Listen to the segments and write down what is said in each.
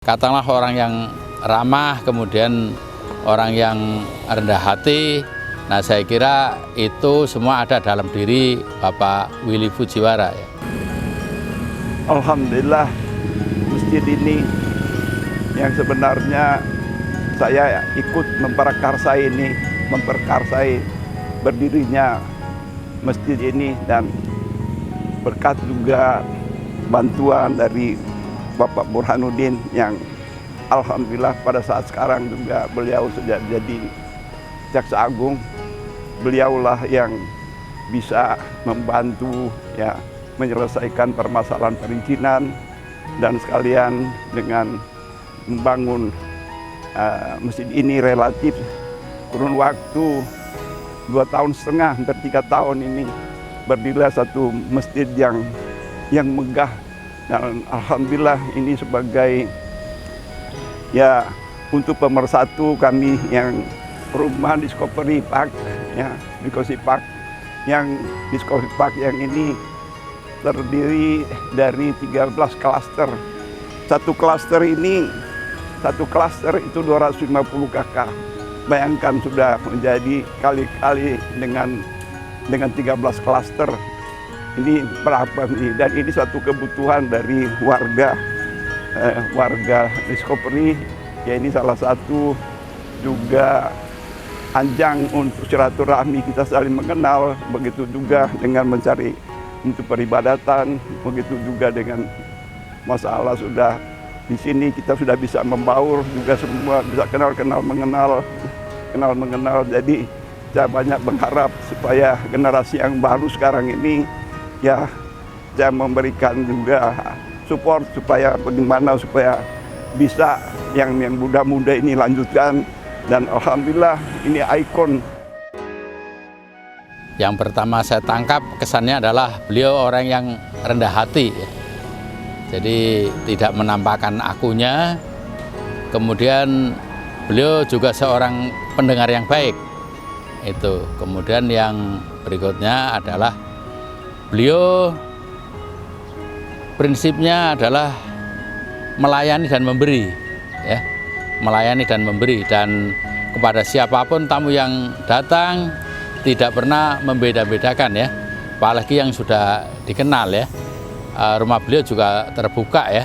Katakanlah orang yang ramah, kemudian orang yang rendah hati. Nah, saya kira itu semua ada dalam diri Bapak Willy Fujiwara. Alhamdulillah, masjid ini yang sebenarnya saya ikut memperkarsai berdirinya masjid ini, dan berkat juga bantuan dari Bapak Burhanuddin yang alhamdulillah pada saat sekarang juga beliau sudah jadi Jaksa Agung. Beliaulah yang bisa membantu ya menyelesaikan permasalahan perizinan dan sekalian dengan membangun masjid ini relatif kurun waktu 2,5 tahun, hampir 3 tahun ini berdirilah satu masjid yang megah. Dan alhamdulillah ini sebagai ya untuk pemersatu kami yang perumahan Discovery Park ya, Discovery Park yang ini terdiri dari 13 klaster. Satu klaster itu 250 kakak. Bayangkan sudah menjadi kali-kali dengan 13 klaster. Ini berapa nih? Dan ini satu kebutuhan dari warga Discovery. Ya, ini salah satu juga anjang untuk silaturahmi, kita saling mengenal. Begitu juga dengan mencari untuk peribadatan, begitu juga dengan masalah sudah di sini kita sudah bisa membaur juga, semua bisa kenal mengenal. Jadi saya banyak berharap supaya generasi yang baru sekarang ini ya saya memberikan juga support supaya bagaimana supaya bisa yang muda-muda ini lanjutkan, dan alhamdulillah ini ikon. Yang pertama saya tangkap kesannya adalah beliau orang yang rendah hati. Jadi tidak menampakkan akunya. Kemudian beliau juga seorang pendengar yang baik. Itu. Kemudian yang berikutnya adalah beliau prinsipnya adalah melayani dan memberi, ya, melayani dan memberi, dan kepada siapapun tamu yang datang tidak pernah membeda-bedakan ya, apalagi yang sudah dikenal ya. Rumah beliau juga terbuka ya,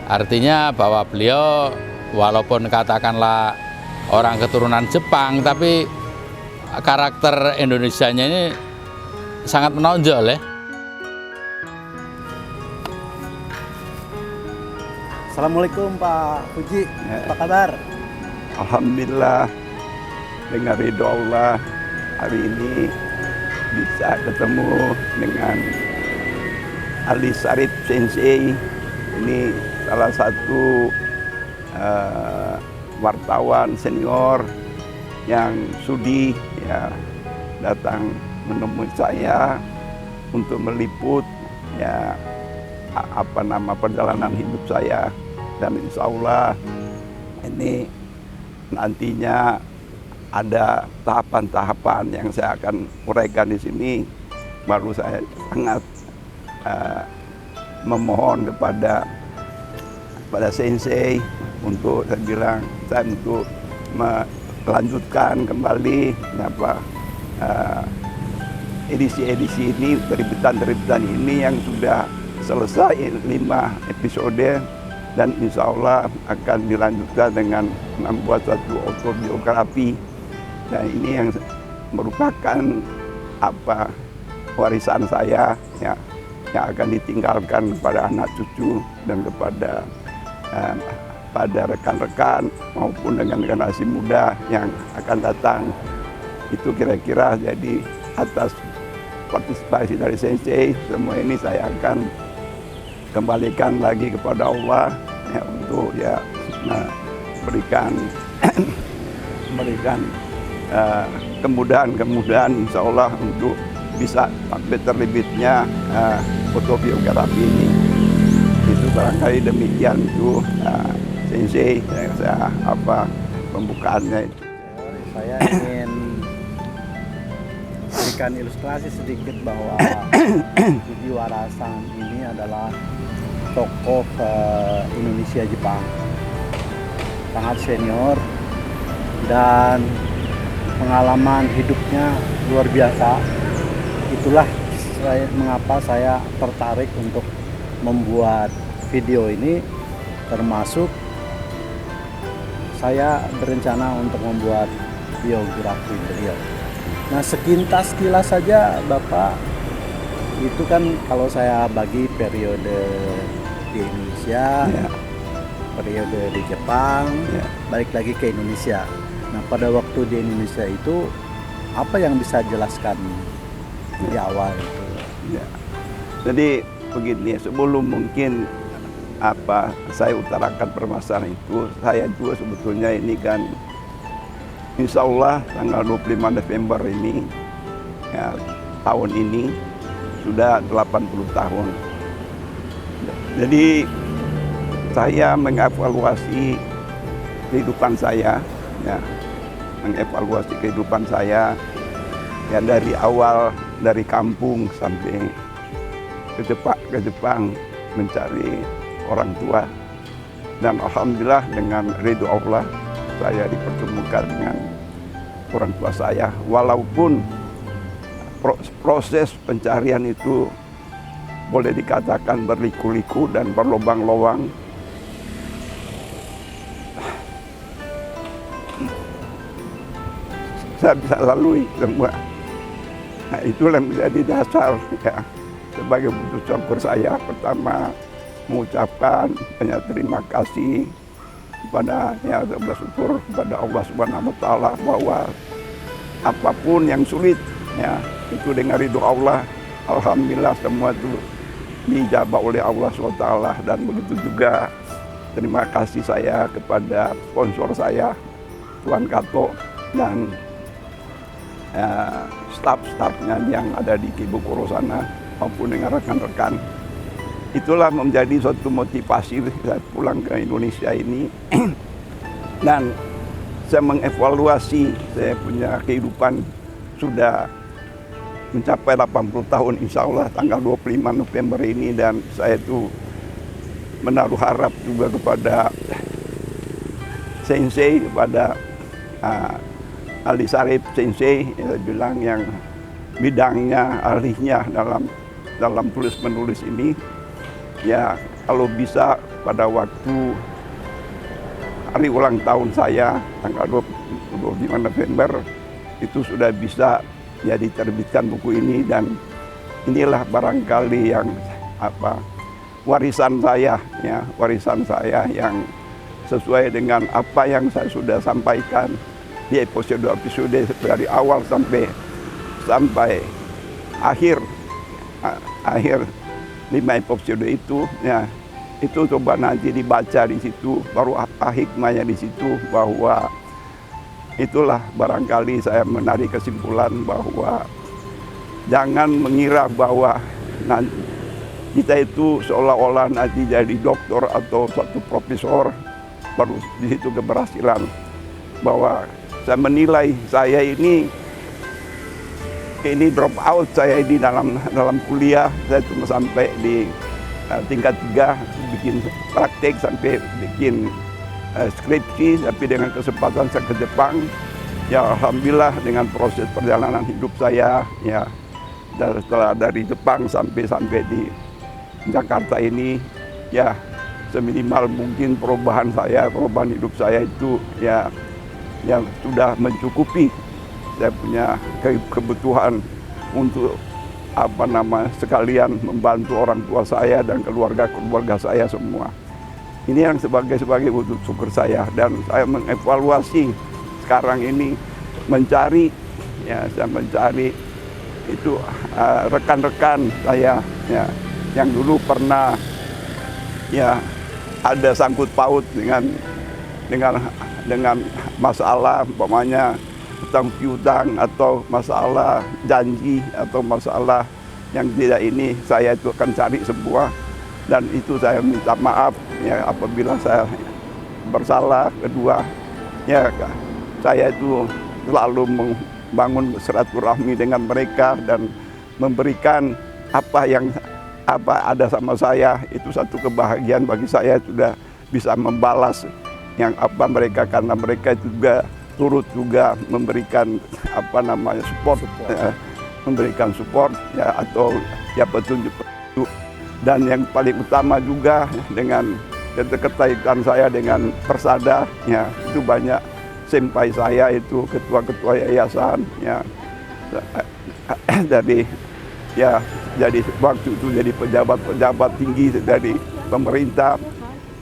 artinya bahwa beliau walaupun katakanlah orang keturunan Jepang, tapi karakter Indonesianya ini sangat menonjol ya. Assalamualaikum Pak Fuji, apa kabar? Alhamdulillah, dengan ridho Allah hari ini bisa ketemu dengan Ali Sarip Sensei. Ini salah satu wartawan senior yang sudi ya datang menemui saya untuk meliput ya perjalanan hidup saya, dan insya Allah ini nantinya ada tahapan-tahapan yang saya akan uraikan di sini. Baru saya sangat memohon kepada Sensei untuk saya bilang saya untuk melanjutkan kembali edisi-edisi ini, terbitan ini yang sudah selesai 5 episode, dan insya Allah akan dilanjutkan dengan membuat satu autobiografi. Dan ini yang merupakan warisan saya ya, yang akan ditinggalkan kepada anak cucu dan kepada rekan-rekan maupun dengan generasi muda yang akan datang. Itu kira-kira jadi atas partisipasi dari Sensei, semua ini saya akan kembalikan lagi kepada Allah ya, untuk ya memberikan kemudahan insya Allah untuk bisa sampai terbitnya autobiografi ini. Itu barangkali demikian itu Sensei saya pembukaannya itu. Saya ingin berikan ilustrasi sedikit bahwa Fujiwara-san ini adalah tokoh Indonesia Jepang, sangat senior dan pengalaman hidupnya luar biasa. Itulah mengapa saya tertarik untuk membuat video ini, termasuk saya berencana untuk membuat biografi beliau. Nah, sekilas saja Bapak, itu kan kalau saya bagi periode di Indonesia, periode di Jepang, balik lagi ke Indonesia. Nah, pada waktu di Indonesia itu apa yang bisa jelaskan di awal itu? Ya. Jadi begini, sebelum mungkin saya utarakan permasalahan itu, saya juga sebetulnya ini kan insya Allah tanggal 25 November ini, ya, tahun ini sudah 80 tahun. Jadi saya mengevaluasi kehidupan saya, ya, ya dari awal, dari kampung sampai ke Jepang mencari orang tua, dan alhamdulillah dengan ridho Allah saya dipertemukan dengan orang tua saya, walaupun proses pencarian itu boleh dikatakan berliku-liku dan berlobang-lobang. Saya bisa lalui semua. Nah, itulah menjadi dasar, ya, sebagai bentuk syukur saya. Pertama, mengucapkan banyak terima kasih kepada, ya, bersyukur kepada Allah Subhanahu wa Ta'ala bahwa apapun yang sulit, ya, itu dengan ridho Allah, alhamdulillah semua itu dijabah oleh Allah SWT. Dan begitu juga terima kasih saya kepada sponsor saya, Tuan Kato, dan staf-stafnya yang ada di Kibukuro sana maupun dengan rekan-rekan. Itulah menjadi suatu motivasi saya pulang ke Indonesia ini. Dan saya mengevaluasi, saya punya kehidupan sudah mencapai 80 tahun insya Allah tanggal 25 November ini, dan saya itu menaruh harap juga kepada Sensei, kepada Ali Sarip Sensei, saya bilang, yang bidangnya, ahlinya dalam tulis menulis ini. Ya, kalau bisa pada waktu hari ulang tahun saya tanggal 25 November itu sudah bisa, ya, diterbitkan buku ini. Dan inilah barangkali yang warisan saya, ya, warisan saya yang sesuai dengan apa yang saya sudah sampaikan di episode dari awal sampai akhir 5 episode itu, ya, itu coba nanti dibaca di situ, baru apa hikmahnya di situ, bahwa itulah barangkali saya menarik kesimpulan bahwa jangan mengira bahwa nanti kita itu seolah-olah nanti jadi dokter atau suatu profesor baru di situ keberhasilan. Bahwa saya menilai saya ini drop out, saya ini dalam kuliah saya cuma sampai di tingkat 3, bikin praktek sampai bikin skripsi. Tapi dengan kesempatan saya ke Jepang, ya alhamdulillah dengan proses perjalanan hidup saya, ya, setelah dari Jepang sampai di Jakarta ini, ya, seminimal mungkin perubahan hidup saya itu, ya, yang sudah mencukupi. Saya punya kebutuhan untuk sekalian membantu orang tua saya dan keluarga saya semua. Ini yang sebagai wujud syukur saya. Dan saya mengevaluasi sekarang ini, saya mencari itu rekan-rekan saya, ya, yang dulu pernah, ya, ada sangkut paut dengan masalah umpamanya utang piutang atau masalah janji atau masalah yang tidak ini, saya itu akan cari semua. Dan itu saya minta maaf, ya, apabila saya bersalah. Kedua, ya, saya itu selalu membangun silaturahmi dengan mereka dan memberikan apa yang ada sama saya, itu satu kebahagiaan bagi saya, sudah bisa membalas yang mereka, karena mereka juga turut juga memberikan support. Memberikan support ya, atau ya petunjuk. Dan yang paling utama juga dengan keterkaitan saya dengan Persada ya, itu banyak senpai saya itu ketua-ketua yayasan ya, jadi waktu itu jadi pejabat tinggi dari pemerintah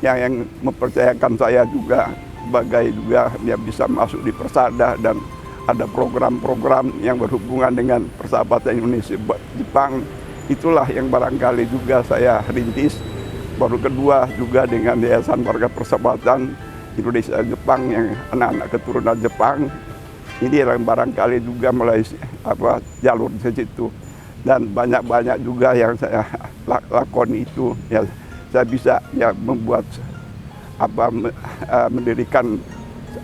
yang mempercayakan saya juga sebagai juga yang bisa masuk di Persada, dan ada program-program yang berhubungan dengan persahabatan Indonesia Jepang. Itulah yang barangkali juga saya rintis. Baru kedua juga dengan Yayasan Warga Persahabatan Indonesia Jepang yang anak-anak keturunan Jepang. Ini yang barangkali juga mulai jalur di situ. Dan banyak-banyak juga yang saya lakoni itu ya, saya bisa ya membuat mendirikan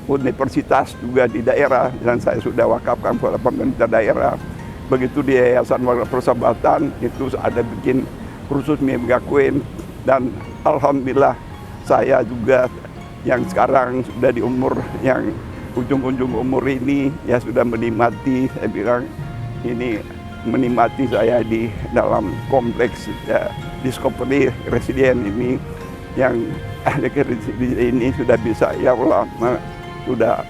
universitas juga di daerah, dan saya sudah wakafkan kepada pemerintah daerah. Begitu di Yayasan Warga Persahabatan itu ada bikin kursus Miyagakuen, dan alhamdulillah saya juga yang sekarang sudah di umur yang ujung-ujung umur ini ya sudah menikmati, saya bilang ini menikmati saya di dalam kompleks ya, Discovery Resident ini, yang ini sudah bisa ya Allah sudah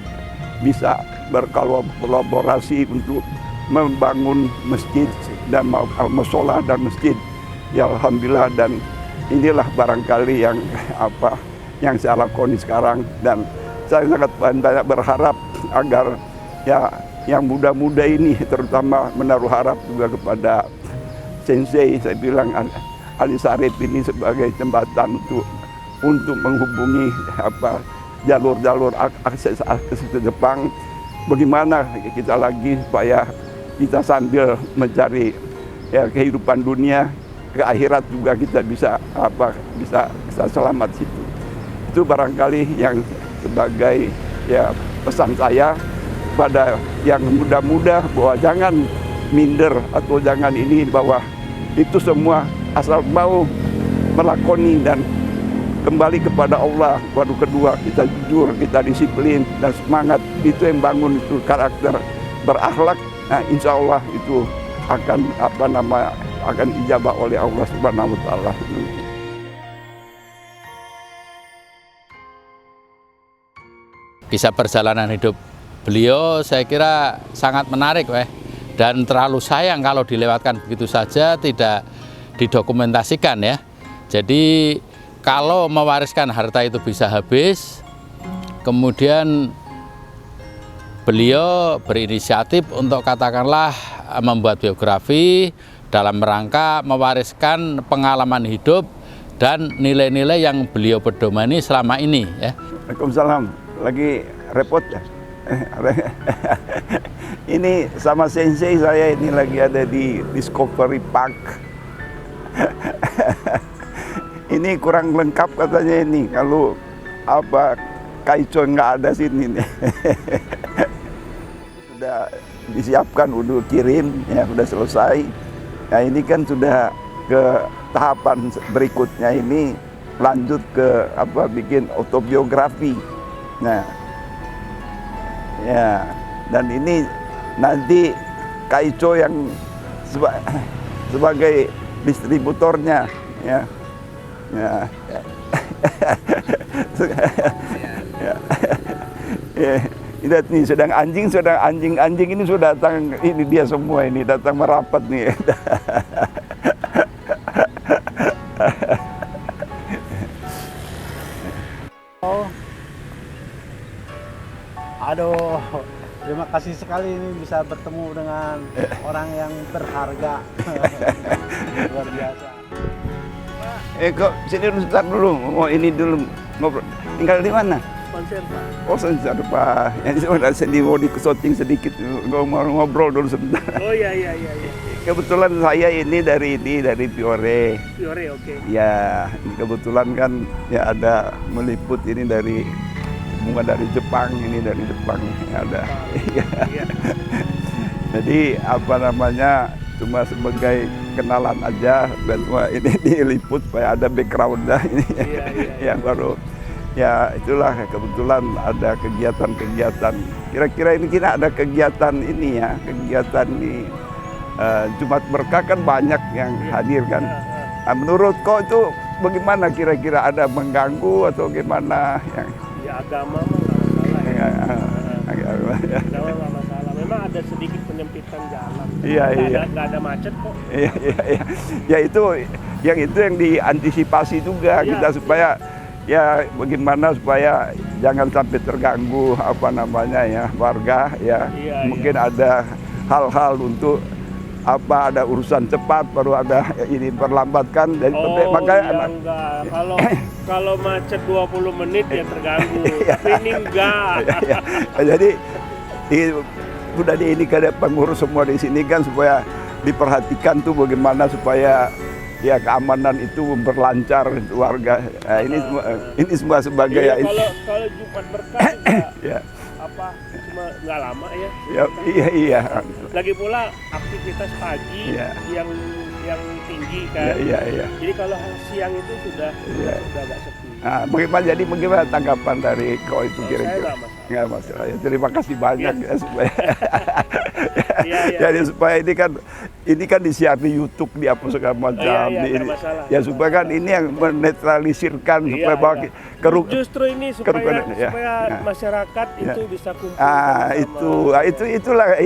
bisa berkolaborasi untuk membangun masjid dan musola dan masjid ya alhamdulillah. Dan inilah barangkali yang yang saya lakoni sekarang, dan saya sangat banyak berharap agar ya yang muda-muda ini terutama menaruh harap juga kepada Sensei, saya bilang Ali Sarip ini sebagai jembatan untuk menghubungi jalur-jalur akses ke Jepang. Bagaimana kita lagi supaya kita sambil mencari ya kehidupan dunia, ke akhirat juga kita bisa selamat situ. Itu barangkali yang sebagai ya pesan saya pada yang muda-muda, bahwa jangan minder atau jangan ini, bahwa itu semua asal mau melakoni dan kembali kepada Allah. Baru kedua kita jujur, kita disiplin dan semangat, itu yang bangun itu karakter berakhlak. Nah, insya Allah itu akan akan ijabah oleh Allah Subhanahu wa Ta'ala. Kisah perjalanan hidup beliau saya kira sangat menarik, dan terlalu sayang kalau dilewatkan begitu saja, tidak didokumentasikan ya. Jadi kalau mewariskan harta itu bisa habis, kemudian beliau berinisiatif untuk katakanlah membuat biografi dalam rangka mewariskan pengalaman hidup dan nilai-nilai yang beliau pedomani selama ini ya. Waalaikumsalam. Lagi repot ya? Ini sama Sensei saya ini lagi ada di Discovery Park. Ini kurang lengkap katanya ini kalau Kaicho nggak ada sini nih. Sudah disiapkan, udah kirim ya, sudah selesai. Nah ini kan sudah ke tahapan berikutnya, ini lanjut ke bikin autobiografi. Nah ya, dan ini nanti Kaicho yang sebagai distributornya ya. Ya. Lihat nih, sedang anjing ini sudah datang, ini dia semua ini datang merapat nih. Oh. Aduh, terima kasih sekali ini bisa bertemu dengan orang yang berharga. Luar biasa. Kok sini dulu, mau ini dulu ngobrol. Tinggal di mana? Konser, Pak. Oh, konser, Pak. Yang sudah mau dikesoting sedikit, ngobrol dulu sebentar. Oh iya. Kebetulan saya ini dari Fiore. Fiore, oke. Ya, kebetulan kan ya ada meliput ini dari bunga dari Jepang, ini dari Jepang ada. Iya. Jadi cuma sebagai kenalan aja, dan cuma ini diliput supaya ada backgroundnya ini yang baru. Ya itulah kebetulan ada kegiatan-kegiatan. Kira-kira ini kita ada kegiatan ini ya, kegiatan di Jumat Berkah kan banyak yang hadir kan. Nah, menurut kau itu bagaimana kira-kira, ada mengganggu atau gimana? Ya agama mah nggak masalah ya. Agama nggak masalah. Memang ada sedikit penyempitan jalan. Iya. Nggak ada macet kok. Iya. Ya itu yang diantisipasi juga kita supaya ya bagaimana supaya jangan sampai terganggu apa namanya ya warga ya. Mungkin ada hal-hal untuk ada urusan cepat baru ada ini perlambatkan dan makanya enggak. Kalau macet 20 menit ya terganggu. Tapi ini enggak. Jadi sudah ini kan pengurus semua di sini kan supaya diperhatikan tuh bagaimana supaya ya keamanan itu berlancar warga. Nah, ini semua sebagai kalau Jumat Berkah juga cuma nggak lama ya. Iya. Lagi pula aktivitas pagi yang tinggi kan. Iya. Jadi kalau siang itu sudah agak sepi. Nah, bagaimana tanggapan dari kau itu kira-kira? Nggak masalah. Ya, terima kasih banyak ya supaya jadi supaya ini kan disiar di YouTube di apa segala macam. Ya supaya kan ini yang menetralisirkan supaya bahwa justru ini supaya masyarakat itu bisa kumpul. Itu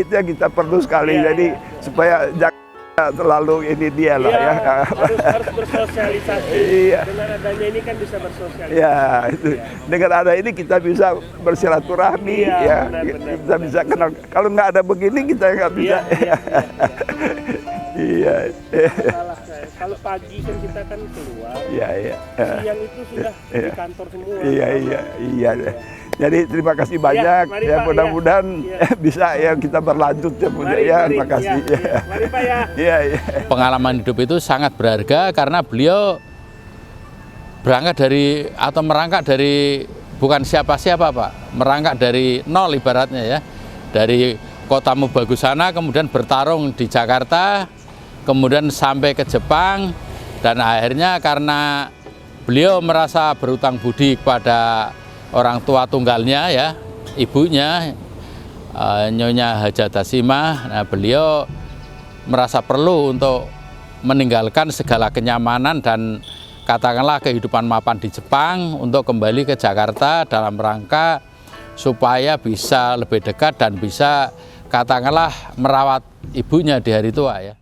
yang kita perlu sekali. Jadi supaya jangan terlalu ini dia lah ya. Harus bersosialisasi. Dengan adanya ini kan bisa bersosialisasi. Ya, itu. Dengan ada ini kita bisa bersilaturahmi ya. Kita bisa kenal. Kalau nggak ada begini kita nggak bisa. Iya. Kalau pagi kan kita kan keluar. Iya. Siang itu sudah di kantor semua. Iya. Jadi terima kasih banyak. Ya mudah-mudahan bisa kita berlanjut ya Bunda ya. Terima kasih. Mari Pak ya. Iya. Pengalaman hidup itu sangat berharga karena beliau berangkat dari atau merangkak dari bukan siapa-siapa Pak, merangkak dari nol ibaratnya ya, dari kota Mubagusana kemudian bertarung di Jakarta, kemudian sampai ke Jepang, dan akhirnya karena beliau merasa berutang budi kepada orang tua tunggalnya ya, ibunya Nyonya Hajah Dasimah. Nah, beliau merasa perlu untuk meninggalkan segala kenyamanan dan katakanlah kehidupan mapan di Jepang untuk kembali ke Jakarta dalam rangka supaya bisa lebih dekat dan bisa katakanlah merawat ibunya di hari tua ya.